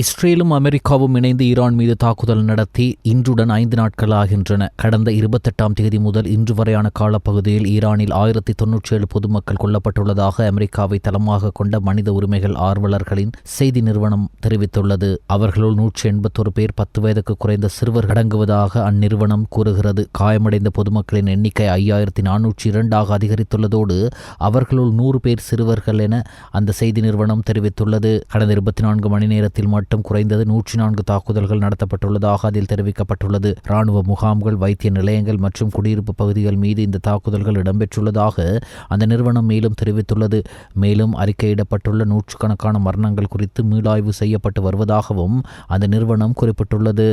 இஸ்ரேலும் அமெரிக்காவும் இணைந்து ஈரான் மீது தாக்குதல் நடத்தி இன்றுடன் 5 நாட்கள் ஆகின்றன. கடந்த 28ஆம் தேதி முதல் இன்று வரையான காலப்பகுதியில் ஈரானில் 1097 பொதுமக்கள் கொல்லப்பட்டுள்ளதாக அமெரிக்காவை தளமாக கொண்ட மனித உரிமைகள் ஆர்வலர்களின் செய்தி நிறுவனம் தெரிவித்துள்ளது. அவர்களுள் 181 பேர் 10 வயதுக்கு குறைந்த சிறுவர் அடங்குவதாக அந்நிறுவனம் கூறுகிறது. காயமடைந்த பொதுமக்களின் எண்ணிக்கை 5402 அதிகரித்துள்ளதோடு அவர்களுள் 100 பேர் சிறுவர்கள் என அந்த செய்தி நிறுவனம் தெரிவித்துள்ளது. கடந்த 24 மணி நேரத்தில் மட்டும் குறைந்தது 104 தாக்குதல்கள் நடத்தப்பட்டுள்ளதாக அதில் தெரிவிக்கப்பட்டுள்ளது. ராணுவ முகாம்கள், வைத்திய நிலையங்கள் மற்றும் குடியிருப்பு பகுதிகள் மீது இந்த தாக்குதல்கள் இடம்பெற்றுள்ளதாக அந்த நிறுவனம் மேலும் தெரிவித்துள்ளது. மேலும் அறிக்கையிடப்பட்டுள்ள நூற்றுக்கணக்கான மரணங்கள் குறித்து மீளாய்வு செய்யப்பட்டு வருவதாகவும் அந்த நிறுவனம் குறிப்பிட்டுள்ளது.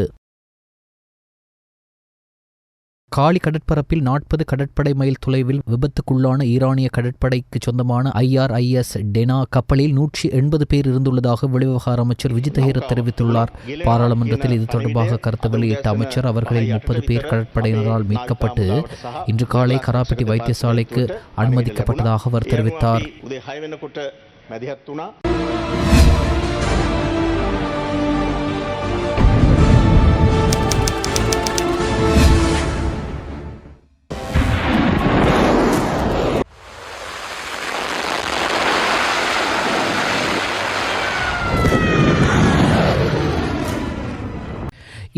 காலி கடற்பரப்பில் 40 கடற்படை மைல் தொலைவில் விபத்துக்குள்ளான ஈரானிய கடற்படைக்கு சொந்தமான IRIS டெனா கப்பலில் 180 பேர் இருந்துள்ளதாக வெளிவிவகார அமைச்சர் விஜித் ஹேரத் தெரிவித்துள்ளார். பாராளுமன்றத்தில் இது தொடர்பாக கருத்து வெளியிட்ட அமைச்சர் அவர்களில் 30 பேர் கடற்படையினரால் மீட்கப்பட்டு இன்று காலை கராப்பட்டி வைத்தியசாலைக்கு அனுமதிக்கப்பட்டதாக அவர் தெரிவித்தார்.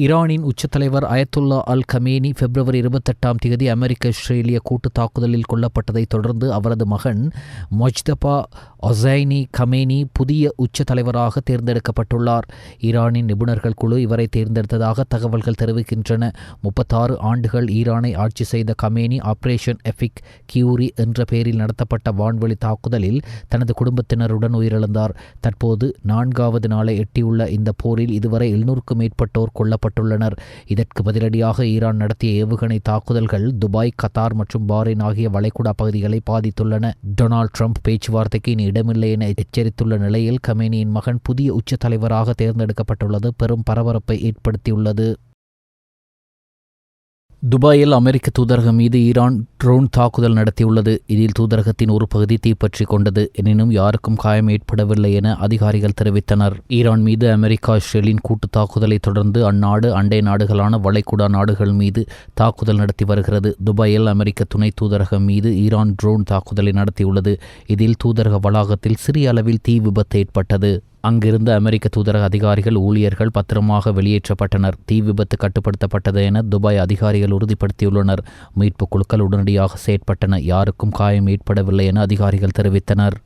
ஈரானின் உச்சத்தலைவர் அயத்துல்லா அல் கமேனி பிப்ரவரி 28ஆம் தேதி அமெரிக்க இஸ்ரேலிய கூட்டு தாக்குதலில் கொல்லப்பட்டதைத் தொடர்ந்து அவரது மகன் மொஜ்தபா ஒசைனி கமேனி புதிய உச்ச தலைவராக தேர்ந்தெடுக்கப்பட்டுள்ளார். ஈரானின் நிபுணர்கள் குழு இவரை தேர்ந்தெடுத்ததாக தகவல்கள் தெரிவிக்கின்றன. 36 ஆண்டுகள் ஈரானை ஆட்சி செய்த கமேனி ஆபரேஷன் எஃபிக் கியூரி என்ற பெயரில் நடத்தப்பட்ட வான்வெளி தாக்குதலில் தனது குடும்பத்தினருடன் உயிரிழந்தார். தற்போது 4வது நாளை எட்டியுள்ள இந்த போரில் இதுவரை 700க்கும் மேற்பட்டோர் கொல்லப்பட்டுள்ளனர். இதற்கு பதிலடியாக ஈரான் நடத்திய ஏவுகணை தாக்குதல்கள் துபாய், கத்தார் மற்றும் பாரைன் ஆகிய வளைகுடா பகுதிகளை பாதித்துள்ளன. டொனால்ட் ட்ரம்ப் பேச்சுவார்த்தைக்கு இனி இடமில்லை என எச்சரித்துள்ள நிலையில் கமேனியின் மகன் புதிய உச்ச தலைவராக தேர்ந்தெடுக்கப்பட்டுள்ளது பெரும் பரபரப்பை ஏற்படுத்தியுள்ளது. துபாயில் அமெரிக்க தூதரகம் மீது ஈரான் ட்ரோன் தாக்குதல் நடத்தியுள்ளது. இதில் தூதரகத்தின் ஒரு பகுதி தீப்பற்றி கொண்டது. எனினும் யாருக்கும் காயம் ஏற்படவில்லை என அதிகாரிகள் தெரிவித்தனர். ஈரான் மீது அமெரிக்கா இஸ்ரேலின் கூட்டு தாக்குதலை தொடர்ந்து அந்நாடு அண்டை நாடுகளான வளைகுடா நாடுகள் மீது தாக்குதல் நடத்தி வருகிறது. துபாயில் அமெரிக்க துணை தூதரகம் மீது ஈரான் ட்ரோன் தாக்குதலை நடத்தியுள்ளது. இதில் தூதரக வளாகத்தில் சிறிய அளவில் தீ விபத்து ஏற்பட்டது. அங்கிருந்த அமெரிக்க தூதரக அதிகாரிகள், ஊழியர்கள் பத்திரமாக வெளியேற்றப்பட்டனர். தீ விபத்து கட்டுப்படுத்தப்பட்டது என துபாய் அதிகாரிகள் உறுதிப்படுத்தியுள்ளனர். மீட்புக் குழுக்கள் உடனடியாக செயற்பட்டன. யாருக்கும் காயம் ஏற்படவில்லை என அதிகாரிகள் தெரிவித்தனர்.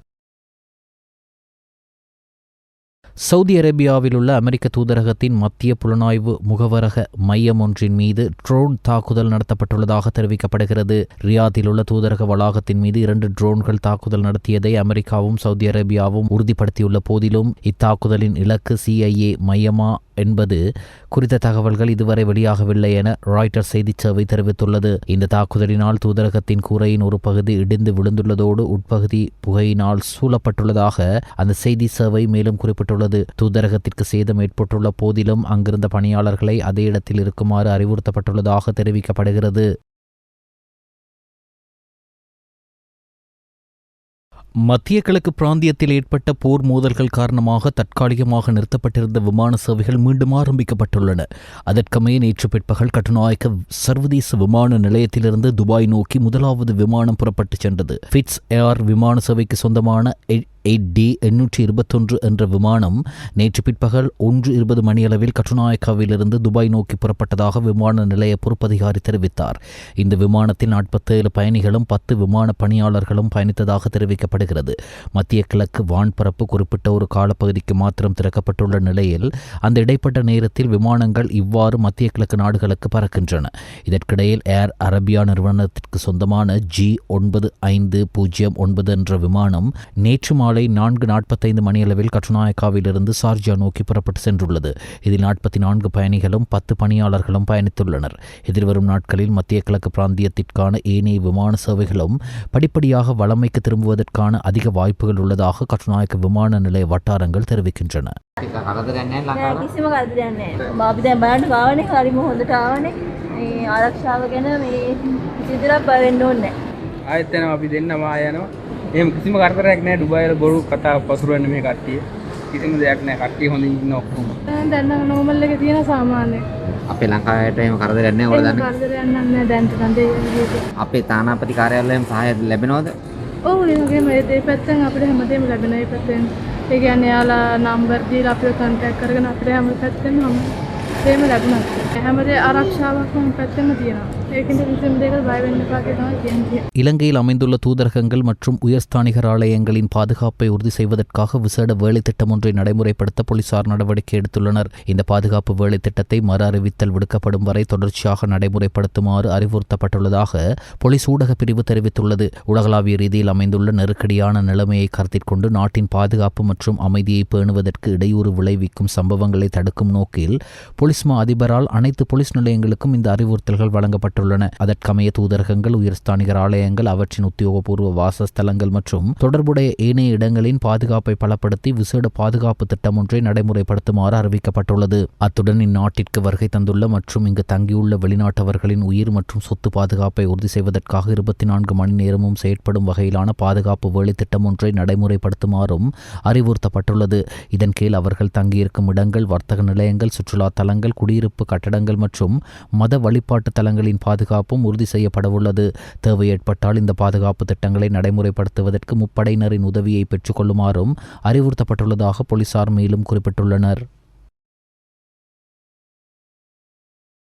சவுதி அரேபியாவில் உள்ள அமெரிக்க தூதரகத்தின் மத்திய புலனாய்வு முகவரக மையம் ஒன்றின் மீது ட்ரோன் தாக்குதல் நடத்தப்பட்டுள்ளதாக தெரிவிக்கப்படுகிறது. ரியாதில் உள்ள தூதரக வளாகத்தின் மீது 2 ட்ரோன்கள் தாக்குதல் நடத்தியதை அமெரிக்காவும் சவுதி அரேபியாவும் உறுதிப்படுத்தியுள்ள போதிலும் இத்தாக்குதலின் இலக்கு CIA மையமா என்பது குறித்த தகவல்கள் இதுவரை வெளியாகவில்லை என ராய்ட்டர்ஸ் செய்திச் சேவை தெரிவித்துள்ளது. இந்த தாக்குதலினால் தூதரகத்தின் கூரையின் ஒரு பகுதி இடிந்து விழுந்துள்ளதோடு உட்பகுதி புகையினால் சூழப்பட்டுள்ளதாக அந்த செய்தி சேவை மேலும் குறிப்பிட்டுள்ளது. தூதரகத்திற்கு சேதம் ஏற்பட்டுள்ள போதிலும் அங்கிருந்த பணியாளர்களை அதே இடத்தில் இருக்குமாறு அறிவுறுத்தப்பட்டுள்ளதாக தெரிவிக்கப்படுகிறது. மத்திய கிழக்கு பிராந்தியத்தில் ஏற்பட்ட போர் மோதல்கள் காரணமாக தற்காலிகமாக நிறுத்தப்பட்டிருந்த விமான சேவைகள் மீண்டும் ஆரம்பிக்கப்பட்டுள்ளன. அதற்கமைய நேற்று பிற்பகல் கட்டுநாயக்க சர்வதேச விமான நிலையத்திலிருந்து துபாய் நோக்கி முதலாவது விமானம் புறப்பட்டு சென்றது. ஃபிட்ஸ் ஏர் விமான சேவைக்கு சொந்தமான 8D-821 என்ற விமானம் நேற்று பிற்பகல் 1:20 மணியளவில் கட்டுநாயக்காவிலிருந்து துபாய் நோக்கி புறப்பட்டதாக விமான நிலைய பொறுப்பதிகாரி தெரிவித்தார். இந்த விமானத்தில் 47 பயணிகளும் 10 விமான பணியாளர்களும் பயணித்ததாக தெரிவிக்கப்படுகிறது. மத்திய கிழக்கு வான்பரப்பு குறிப்பிட்ட ஒரு காலப்பகுதிக்கு மாத்திரம் திறக்கப்பட்டுள்ள நிலையில் அந்த இடைப்பட்ட நேரத்தில் விமானங்கள் இவ்வாறு மத்திய கிழக்கு நாடுகளுக்கு பறக்கின்றன. இதற்கிடையில் ஏர் அரேபியா நிறுவனத்திற்கு சொந்தமான G9509 என்ற விமானம் நேற்று மாலை 4:45 மணியளவில் கட்டுநாயக்காவிலிருந்து சார்ஜா நோக்கி புறப்பட்டு சென்றுள்ளது. இதில் 44 பயணிகளும் 10 பணியாளர்களும் பயணித்துள்ளனர். எதிர்வரும் நாட்களில் மத்திய கிழக்கு பிராந்தியத்திற்கான ஏனைய விமான சேவைகளும் படிப்படியாக வளமைக்கு திரும்புவதற்கான அதிக வாய்ப்புகள் உள்ளதாக கட்டுநாயக்க விமான நிலைய வட்டாரங்கள் தெரிவிக்கின்றன. එහෙම කිසිම කරදරයක් නැහැ. ඩුබායිල බොරු කතා පසුරවන්නේ මේ කට්ටිය. කිසිම දෙයක් නැහැ. කට්ටිය හොඳින් ඉන්න ඔක්කොම. දැන් නම් නෝමල් එකේ තියෙන සාමාන්‍ය. අපේ ලංකාවට එහෙම කරදරයක් නැහැ ඔයාලා දන්නේ. කරදරයක් නැහැ දැන් තරම් අපේ තානාපති කාර්යාලයෙන් සහාය ලැබෙනවද? ඔව් ඒ වගේම ඒ පැත්තෙන් අපිට හැමදේම ලැබෙන ඒ පැත්තෙන්. ඒ කියන්නේ යාලා නම්බර් දීලා අපිව කන්ටැක්ට් කරගෙන අපිට හැම පැත්තෙම හැමදේම ලැබුණා. හැමදේ ආරක්ෂාවක් හැම පැත්තෙම තියෙනවා. ඒකින්ද කිසිම දෙයකට බය වෙන්න එපා කියලා කියන්නේ. இலங்கையில் அமைந்துள்ள தூதரகங்கள் மற்றும் உயர்ஸ்தானிகர் ஆலயங்களின் பாதுகாப்பை உறுதி செய்வதற்காக விசேட வேலை திட்டம் ஒன்றை நடைமுறைப்படுத்த போலீசார் நடவடிக்கை எடுத்துள்ளனர். இந்த பாதுகாப்பு வேலை திட்டத்தை மறு அறிவித்தல் விடுக்கப்படும் வரை தொடர்ச்சியாக நடைமுறைப்படுத்துமாறு அறிவுறுத்தப்பட்டுள்ளதாக போலீஸ் ஊடக பிரிவு தெரிவித்துள்ளது. உலகளாவிய ரீதியில் அமைந்துள்ள நெருக்கடியான நிலைமையை கருத்தில் கொண்டு நாட்டின் பாதுகாப்பு மற்றும் அமைதியை பேணுவதற்கு இடையூறு விளைவிக்கும் சம்பவங்களை தடுக்கும் நோக்கில் போலீஸ் மா அதிபரால் அனைத்து போலீஸ் நிலையங்களுக்கும் இந்த அறிவுறுத்தல்கள் வழங்கப்பட்டுள்ளன. அதற்கமைய தூதரகங்கள், உயர்ஸ்தானிகர் ஆலயங்கள், அவற்றின் உத்தியோகபூர்வ வாசஸ்தலங்கள் மற்றும் தொடர்புடைய ஏனைய இடங்களின் பாதுகாப்பை பலப்படுத்தி விசேட பாதுகாப்பு திட்டம் ஒன்றை நடைமுறைப்படுத்துமாறு அறிவிக்கப்பட்டுள்ளது. அத்துடன் இந்நாட்டிற்கு வருகை தந்துள்ள மற்றும் இங்கு தங்கியுள்ள வெளிநாட்டவர்களின் உயிர் மற்றும் சொத்து பாதுகாப்பை உறுதி செய்வதற்காக 24 மணி நேரமும் செயற்படும் வகையிலான பாதுகாப்பு வேலை திட்டம் ஒன்றை நடைமுறைப்படுத்துமாறும் அறிவுறுத்தப்பட்டுள்ளது. இதன் கீழ் அவர்கள் தங்கியிருக்கும் இடங்கள், வர்த்தக நிலையங்கள், சுற்றுலா தலங்கள், குடியிருப்பு கட்டடங்கள் மற்றும் மத வழிபாட்டு தலங்களின் பாதுகாப்பும் உறுதி செய்யப்படவுள்ளது. தேவை ஏற்பட்டால் இந்த பாதுகாப்பு திட்டங்களை நடைமுறைப்படுத்துவதற்கு முப்படையினரின் உதவியை பெற்றுக்கொள்ளுமாறும் அறிவுறுத்தப்பட்டுள்ளதாக போலீசார் மேலும் குறிப்பிட்டுள்ளனர்.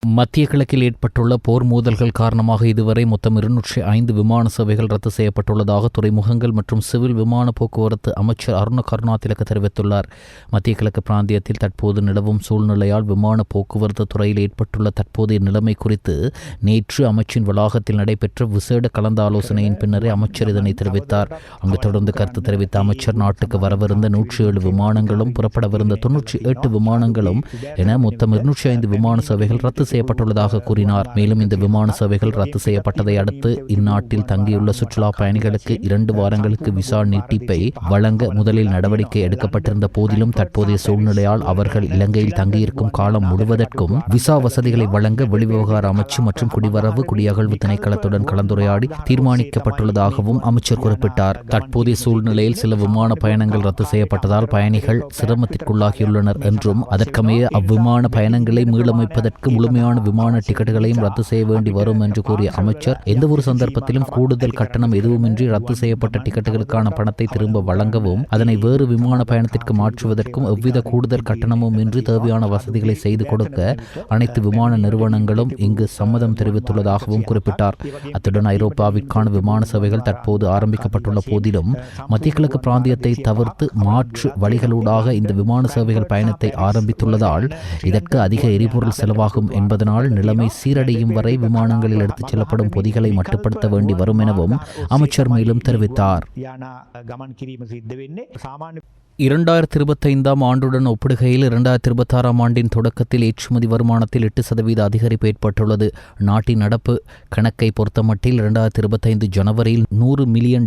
மத்திய கிழக்கில் ஏற்பட்டுள்ள போர் மோதல்கள் காரணமாக இதுவரை மொத்தம் 205 விமான சேவைகள் ரத்து செய்யப்பட்டுள்ளதாக துறைமுகங்கள் மற்றும் சிவில் விமான போக்குவரத்து அமைச்சர் அருண கருணாதிலக தெரிவித்துள்ளார். மத்திய கிழக்கு பிராந்தியத்தில் தற்போது நிலவும் சூழ்நிலையால் விமான போக்குவரத்து துறையில் ஏற்பட்டுள்ள தற்போதைய நிலைமை குறித்து நேற்று அமைச்சின் வளாகத்தில் நடைபெற்ற விசேட கலந்தாலோசனையின் பின்னரே அமைச்சர் இதனை தெரிவித்தார். அங்கு தொடர்ந்து கருத்து தெரிவித்த அமைச்சர், நாட்டுக்கு வரவிருந்த 107 விமானங்களும் புறப்படவிருந்த 98 விமானங்களும் என மொத்தம் 205 விமான சேவைகள் ரத்து செய்யப்பட்டுள்ளதாக கூறினார். மேலும் இந்த விமான சேவைகள் ரத்து செய்யப்பட்டதை அடுத்து இந்நாட்டில் தங்கியுள்ள சுற்றுலா பயணிகளுக்கு 2 வாரங்களுக்கு விசா நீட்டிப்பை வழங்க முதலில் நடவடிக்கை எடுக்கப்பட்டிருந்த போதிலும் தற்போதைய சூழ்நிலையால் அவர்கள் இலங்கையில் தங்கியிருக்கும் காலம் முழுவதற்கும் விசா வசதிகளை வழங்க வெளிவிவகார அமைச்சு மற்றும் குடிவரவு குடியகழ்வு திணைக்களத்துடன் கலந்துரையாடி தீர்மானிக்கப்பட்டுள்ளதாகவும் அமைச்சர் குறிப்பிட்டார். தற்போதைய சூழ்நிலையில் சில விமான பயணங்கள் ரத்து செய்யப்பட்டதால் பயணிகள் சிரமத்திற்குள்ளாகியுள்ளனர் என்றும் அதற்கமைய அவ்விமான பயணங்களை மீளமைப்பதற்கு முழுமையான விமான டிக்கெட்டுகளையும் ரத்து செய்ய வேண்டி வரும் என்று கூறிய அமைச்சர், எந்தவொரு சந்தர்ப்பத்திலும் கூடுதல் கட்டணம் எதுவுமின்றி ரத்து செய்யப்பட்ட டிக்கெட்டுகளுக்கான பணத்தை திரும்ப வழங்கவும் அதனை வேறு விமான பயணத்திற்கு மாற்றுவதற்கும் எவ்வித கூடுதல் கட்டணமும் இன்றி தேவையான வசதிகளை செய்து கொடுக்க அனைத்து விமான நிறுவனங்களும் இங்கு சம்மதம் தெரிவித்துள்ளதாகவும் குறிப்பிட்டார். அத்துடன் ஐரோப்பாவிற்கான விமான சேவைகள் தற்போது ஆரம்பிக்கப்பட்டுள்ள போதிலும் மத்திய கிழக்கு பிராந்தியத்தை தவிர்த்து மாற்று வழிகளூடாக இந்த விமான சேவைகள் பயணத்தை ஆரம்பித்துள்ளதால் இதற்கு அதிக எரிபொருள் செலவாகும் என்பதனால் நிலைமை சீரடையும் வரை விமானங்களில் எடுத்துச் செல்லப்படும் பொதிகளை மட்டுப்படுத்த வேண்டி வரும் எனவும் அமைச்சர் மேலும் தெரிவித்தார். 2025 ஆண்டுடன் ஒப்பிடுகையில் 2026 ஆண்டின் தொடக்கத்தில் ஏற்றுமதி வருமானத்தில் 8% அதிகரிப்பு ஏற்பட்டுள்ளது. நாட்டின் நடப்பு கணக்கை பொறுத்தமட்டில் 2025 ஜனவரியில் $100 மில்லியன்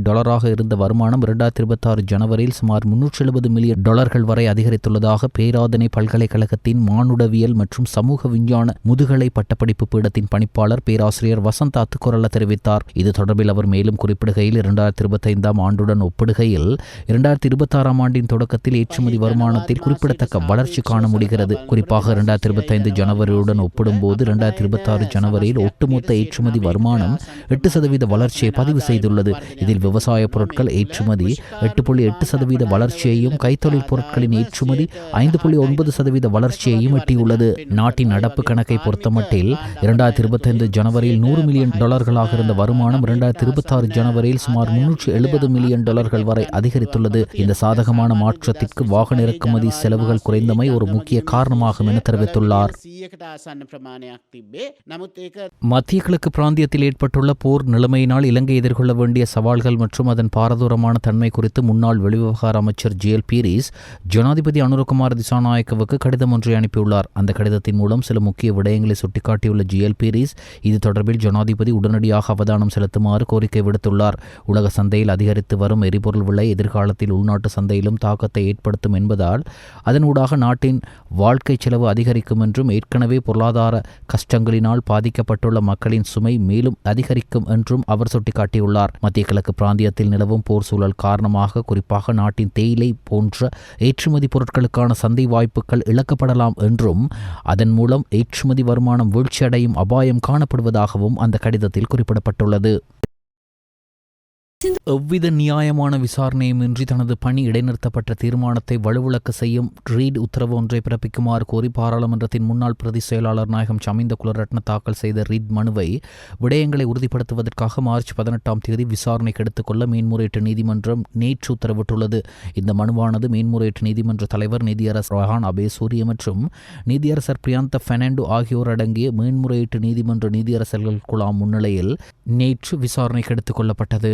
இருந்த வருமானம் 2026 ஜனவரியில் சுமார் $370 மில்லியன் வரை அதிகரித்துள்ளதாக பேராதனை பல்கலைக்கழகத்தின் மானுடவியல் மற்றும் சமூக விஞ்ஞான முதுகலை பட்டப்படிப்பு பீடத்தின் பணிப்பாளர் பேராசிரியர் வசந்த் அத்துக்குரல தெரிவித்தார். இது தொடர்பில் அவர் மேலும் குறிப்பிடுகையில் 2025 ஆண்டுடன் ஒப்பிடுகையில் 2026 ஆண்டின் தொடக்கத்தில் ஏற்றுமதி வருமானத்தில் குறிப்பிடத்தக்க வளர்ச்சி காண முடிகிறது. குறிப்பாக 2025 ஜனவரியுடன் ஒப்பிடும்போது 2026 ஜனவரியில் ஒட்டுமொத்த ஏற்றுமதி வருமானம் 8% வளர்ச்சியை பதிவு செய்துள்ளது. இதில் விவசாய பொருட்கள் ஏற்றுமதி 8.8% வளர்ச்சியையும் கைத்தொழில் பொருட்களின் ஏற்றுமதி 5.9% வளர்ச்சியையும் எட்டியுள்ளது. நாட்டின் நடப்பு கணக்கை பொறுத்தமட்டில் 2025 ஜனவரியில் $100 மில்லியன் இருந்த வருமானம் 2026 ஜனவரியில் சுமார் $370 மில்லியன் வரை அதிகரித்துள்ளது. இந்த சாதகமான மாற்றத்திற்கு வாகன இறக்குமதி செலவுகள் குறைந்தமை ஒரு முக்கிய காரணமாகும் என தெரிவித்துள்ளார். மத்திய கிழக்கு பிராந்தியத்தில் ஏற்பட்டுள்ள போர் நிலைமையினால் இலங்கை எதிர்கொள்ள வேண்டிய சவால்கள் மற்றும் அதன் பாரதூரமான தன்மை குறித்து முன்னாள் வெளிவிவகார அமைச்சர் ஜேஎல் பீரிஸ் ஜனாதிபதி அனுரகுமார திசாநாயக்கவுக்கு கடிதம் ஒன்றை அனுப்பியுள்ளார். அந்த கடிதத்தின் மூலம் சில முக்கிய விடயங்களை சுட்டிக்காட்டியுள்ள ஜேஎல் பீரிஸ் இது தொடர்பில் ஜனாதிபதி உடனடியாக அவதானம் செலுத்துமாறு கோரிக்கை விடுத்துள்ளார். உலக சந்தையில் அதிகரித்து வரும் எரிபொருள் விலை எதிர்காலத்தில் உள்நாட்டு சந்தையிலும் தாக்கம் தாக்கத்தை ஏற்படுத்தும் என்பதால் அதனூடாக நாட்டின் வாழ்க்கை செலவு அதிகரிக்கும் என்றும் ஏற்கனவே பொருளாதார கஷ்டங்களினால் பாதிக்கப்பட்டுள்ள மக்களின் சுமை மேலும் அதிகரிக்கும் என்றும் அவர் சுட்டிக்காட்டியுள்ளார். மத்திய கிழக்கு பிராந்தியத்தில் நிலவும் போர் சூழல் காரணமாக குறிப்பாக நாட்டின் தேயிலை போன்ற ஏற்றுமதி பொருட்களுக்கான சந்தை வாய்ப்புகள் இழக்கப்படலாம் என்றும் அதன் மூலம் ஏற்றுமதி வருமானம் வீழ்ச்சியடையும் அபாயம் காணப்படுவதாகவும் அந்த கடிதத்தில் குறிப்பிடப்பட்டுள்ளது. எவ்வித நியாயமான விசாரணையுமின்றி தனது பணி இடைநிறுத்தப்பட்ட தீர்மானத்தை வலுவிழக்க செய்யும் ரீட் உத்தரவு ஒன்றை பிறப்பிக்குமாறு கோரி பாராளுமன்றத்தின் முன்னாள் பிரதி செயலாளர் நாயகம் சமிந்த குலரட்ன தாக்கல் செய்த ரீட் மனுவை விடயங்களை உறுதிப்படுத்துவதற்காக மார்ச் 18 விசாரணைக்கு எடுத்துக்கொள்ள மேன்முறையீட்டு நீதிமன்றம் நேற்று உத்தரவிட்டுள்ளது. இந்த மனுவானது மேன்முறையீட்டு நீதிமன்ற தலைவர் நீதியரசர் ரஹான் அபேசூரிய மற்றும் நீதியரசர் பிரியாந்த பெர்னாண்டோ ஆகியோர் அடங்கிய மேன்முறையீட்டு நீதிமன்ற நீதியரசர்கள் குழாம் முன்னிலையில் நேற்று விசாரணைக்கு எடுத்துக் கொள்ளப்பட்டது.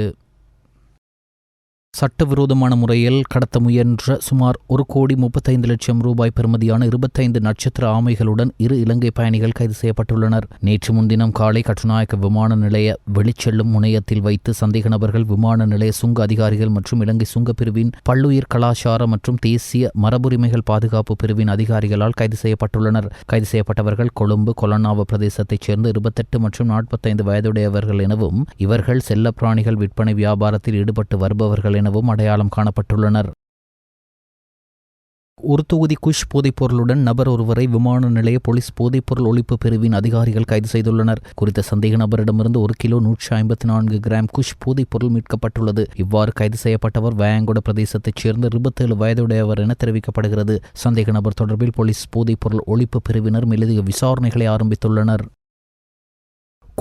சட்டவிரோதமான முறையில் கடத்த முயன்ற சுமார் 1,35,00,000 ரூபாய் பெறுமதியான 25 நட்சத்திர ஆமைகளுடன் 2 இலங்கை பயணிகள் கைது செய்யப்பட்டுள்ளனர். நேற்று முன்தினம் காலை கட்டுநாயக்க விமான நிலைய வெளிச்செல்லும் முனையத்தில் வைத்து சந்தேக நபர்கள் விமான நிலைய சுங்க அதிகாரிகள் மற்றும் இலங்கை சுங்க பிரிவின் பல்லுயிர் கலாச்சார மற்றும் தேசிய மரபுரிமைகள் பாதுகாப்பு பிரிவின் அதிகாரிகளால் கைது செய்யப்பட்டுள்ளனர். கைது செய்யப்பட்டவர்கள் கொழும்பு கொலன்னாவ பிரதேசத்தைச் சேர்ந்த 28 மற்றும் 45 வயதுடையவர்கள் எனவும் இவர்கள் செல்லப்பிராணிகள் விற்பனை வியாபாரத்தில் ஈடுபட்டு வருபவர்கள் எனவும் அடையாளம் காணப்பட்டுள்ளனர். ஒரு தொகுதி குஷ் போதைப்பொருளுடன் நபர் ஒருவரை விமான நிலைய போலீஸ் போதைப்பொருள் ஒழிப்பு பிரிவின் அதிகாரிகள் கைது செய்துள்ளனர். குறித்த சந்தேக நபரிடமிருந்து 1 கிலோ 154 கிராம் குஷ் போதைப்பொருள் மீட்கப்பட்டுள்ளது. இவ்வாறு கைது செய்யப்பட்டவர் வயங்கொட பிரதேசத்தைச் சேர்ந்த 27 வயதுடையவர் என தெரிவிக்கப்படுகிறது. சந்தேக நபர் தொடர்பில் போலீஸ் போதைப்பொருள் ஒழிப்பு பிரிவினர் மேலதிக விசாரணைகளை ஆரம்பித்துள்ளனர்.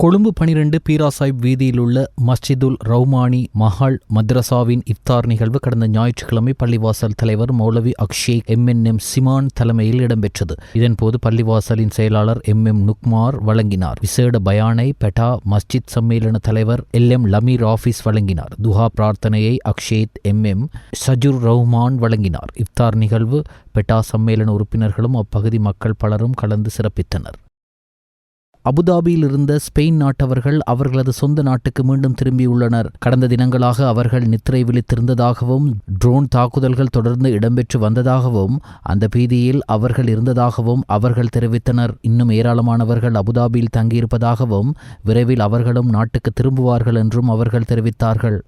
கொழும்பு 12 பீராசாஹிப் வீதியில் உள்ள மஸ்ஜிதுல் ரஹ்மானி மஹால் மத்ரசாவின் இஃப்தார் நிகழ்வு கடந்த ஞாயிற்றுக்கிழமை பள்ளிவாசல் தலைவர் மௌலவி அக்ஷேக் MNM சிமான் தலைமையில் இடம்பெற்றது. இதன்போது பள்ளிவாசலின் செயலாளர் MM நுக்மார் வழங்கினார். விசேட பயானை பெட்டா மஸ்ஜித் சம்மேளன தலைவர் LM லமீர் ஆஃபீஸ் வழங்கினார். துஹா பிரார்த்தனையை அக்ஷேத் MM சஜுர் ரஹ்மான் வழங்கினார். இஃப்தார் நிகழ்வு பெட்டா சம்மேளன உறுப்பினர்களும் அப்பகுதி மக்கள் பலரும் கலந்து சிறப்பித்தனர். அபுதாபியில் இருந்த ஸ்பெயின் நாட்டவர்கள் அவர்களது சொந்த நாட்டுக்கு மீண்டும் திரும்பியுள்ளனர். கடந்த தினங்களாக அவர்கள் நித்திரை விழித்திருந்ததாகவும் ட்ரோன் தாக்குதல்கள் தொடர்ந்து இடம்பெற்று வந்ததாகவும் அந்த பீதியில் அவர்கள் இருந்ததாகவும் அவர்கள் தெரிவித்தனர். இன்னும் ஏராளமானவர்கள் அபுதாபியில் தங்கியிருப்பதாகவும் விரைவில் அவர்களும் நாட்டுக்கு திரும்புவார்கள் என்றும் அவர்கள் தெரிவித்தார்கள்.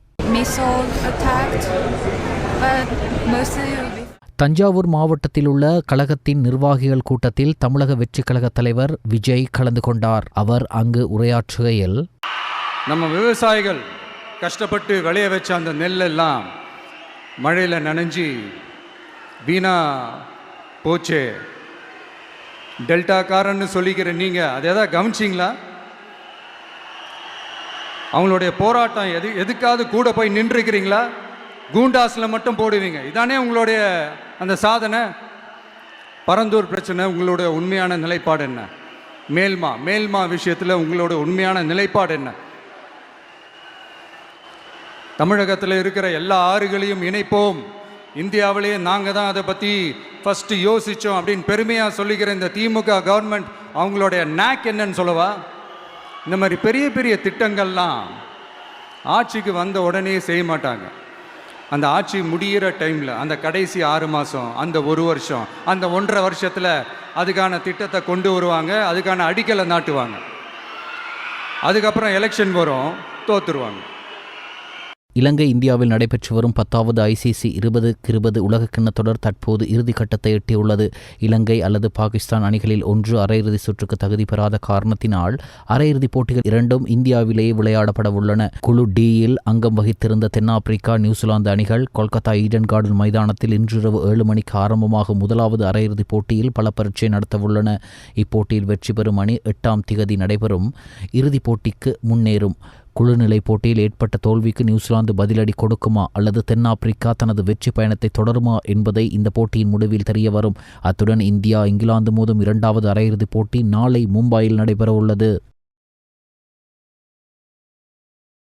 தஞ்சாவூர் மாவட்டத்தில் உள்ள கழகத்தின் நிர்வாகிகள் கூட்டத்தில் தமிழக வெற்றிக் கழக தலைவர் விஜய் கலந்து கொண்டார். அவர் அங்கு உரையாற்றுகையில், நம்ம விவசாயிகள் கஷ்டப்பட்டு விளைய வச்ச அந்த நெல்லெல்லாம் மழையில் நனைஞ்சி வீணா போச்சே, டெல்டாக்காரன்னு சொல்லிக்கிற நீங்கள் அதை எதாவது கவனிச்சிங்களா? அவங்களுடைய போராட்டம் எதுக்காவது கூட போய் நின்றுக்கிறீங்களா? கூண்டாஸில் மட்டும் போடுவீங்க. இதானே உங்களுடைய அந்த சாதனை? பரந்தூர் பிரச்சனை உங்களுடைய உண்மையான நிலைப்பாடு என்ன? மேல்மா விஷயத்தில் உங்களோட உண்மையான நிலைப்பாடு என்ன? தமிழகத்தில் இருக்கிற எல்லா ஆறுகளையும் இணைப்போம், இந்தியாவிலேயே நாங்கள் தான் அதை பற்றி ஃபஸ்ட்டு யோசித்தோம் அப்படின்னு பெருமையாக சொல்லிக்கிற இந்த திமுக கவர்மெண்ட் அவங்களுடைய நேக் என்னன்னு சொல்லவா? இந்த மாதிரி பெரிய பெரிய திட்டங்கள்லாம் ஆட்சிக்கு வந்த உடனே செய்ய மாட்டாங்க. அந்த ஆட்சி முடிகிற டைமில், அந்த கடைசி 6 மாதம், அந்த 1 வருஷம், அந்த 1.5 வருஷத்தில் அதுக்கான திட்டத்தை கொண்டு வருவாங்க, அதுக்கான அடிக்கலை நாட்டுவாங்க. அதுக்கப்புறம் எலெக்ஷன் வரும், தோற்றுருவாங்க. இலங்கை இந்தியாவில் நடைபெற்று வரும் 10வது ICC 2020 உலகக்கிண்ண தொடர் தற்போது இறுதிக்கட்டத்தை எட்டியுள்ளது. இலங்கை அல்லது பாகிஸ்தான் அணிகளில் ஒன்று அரையிறுதி சுற்றுக்கு தகுதி பெறாத காரணத்தினால் அரையிறுதிப் போட்டிகள் இரண்டும் இந்தியாவிலேயே விளையாடப்பட உள்ளன. குழு டியில் அங்கம் வகித்திருந்த தென்னாப்பிரிக்கா, நியூசிலாந்து அணிகள் கொல்கத்தா ஈடன் கார்டன் மைதானத்தில் இன்றிரவு 7 மணிக்கு ஆரம்பமாகும் முதலாவது அரையிறுதிப் போட்டியில் பல பரீட்சை நடத்தவுள்ளன. இப்போட்டியில் வெற்றி பெறும் அணி 8ஆம் திகதி நடைபெறும் இறுதிப் போட்டிக்கு முன்னேறும். குழுநிலை போட்டியில் ஏற்பட்ட தோல்விக்கு நியூசிலாந்து பதிலடி கொடுக்குமா அல்லது தென்னாப்பிரிக்கா தனது வெற்றி பயணத்தை தொடருமா என்பதை இந்த போட்டியின் முடிவில் தெரியவரும். அத்துடன் இந்தியா இங்கிலாந்து மோதும் 2வது அரையிறுதிப் போட்டி நாளை மும்பையில் நடைபெற உள்ளது.